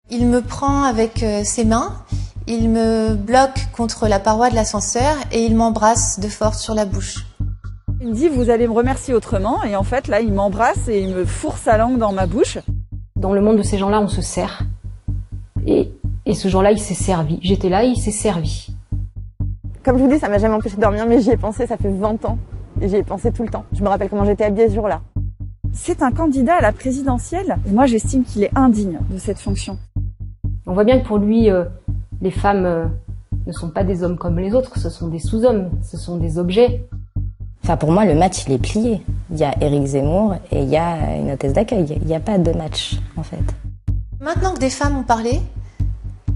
Il me prend avec ses mains, il me bloque contre la paroi de l'ascenseur et il m'embrasse de force sur la bouche. Il me dit « vous allez me remercier autrement » et en fait là il m'embrasse et il me fourre sa langue dans ma bouche. Dans le monde de ces gens-là, on se sert. Et ce jour-là, il s'est servi. J'étais là, il s'est servi. Comme je vous dis, ça m'a jamais empêché de dormir, mais j'y ai pensé, ça fait 20 ans. Et j'y ai pensé tout le temps. Je me rappelle comment j'étais habillée ce jour-là. C'est un candidat à la présidentielle et moi j'estime qu'il est indigne de cette fonction. On voit bien que pour lui, les femmes ne sont pas des hommes comme les autres, ce sont des sous-hommes, ce sont des objets. Enfin, pour moi, le match, il est plié. Il y a Éric Zemmour et il y a une hôtesse d'accueil. Il n'y a pas de match, en fait. Maintenant que des femmes ont parlé,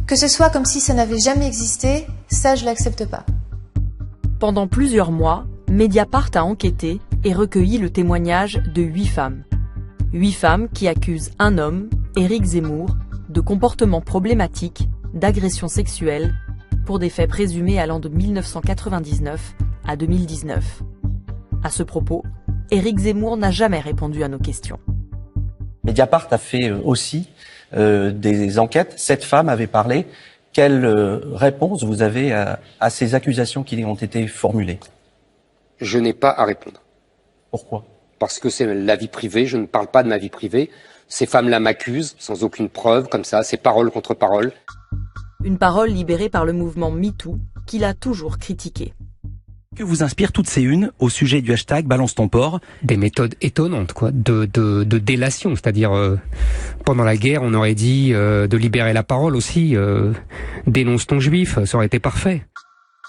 que ce soit comme si ça n'avait jamais existé, ça je l'accepte pas. Pendant plusieurs mois, Mediapart a enquêté et recueilli le témoignage de 8 femmes. 8 femmes qui accusent un homme, Éric Zemmour, de comportements problématiques, d'agressions sexuelles, pour des faits présumés allant de 1999 à 2019. À ce propos, Éric Zemmour n'a jamais répondu à nos questions. Mediapart a fait aussi des enquêtes. 7 femmes avaient parlé. Quelle réponse vous avez à ces accusations qui ont été formulées? Je n'ai pas à répondre. Pourquoi? Parce que c'est la vie privée, je ne parle pas de ma vie privée. Ces femmes-là m'accusent, sans aucune preuve, comme ça, c'est parole contre parole. Une parole libérée par le mouvement MeToo, qu'il a toujours critiqué. Que vous inspirent toutes ces unes au sujet du hashtag Balance ton porc? Des méthodes étonnantes, quoi, de délation, c'est-à-dire pendant la guerre, on aurait dit de libérer la parole aussi, dénonce ton juif, ça aurait été parfait.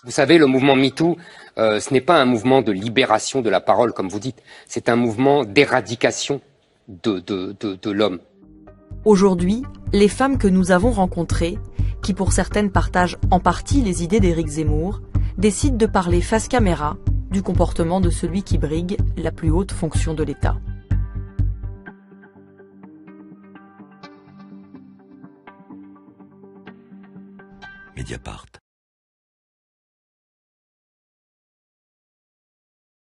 Vous savez, le mouvement MeToo, ce n'est pas un mouvement de libération de la parole, comme vous dites, c'est un mouvement d'éradication de l'homme. Aujourd'hui, les femmes que nous avons rencontrées, qui pour certaines partagent en partie les idées d'Éric Zemmour, décident de parler face caméra du comportement de celui qui brigue la plus haute fonction de l'État. Mediapart.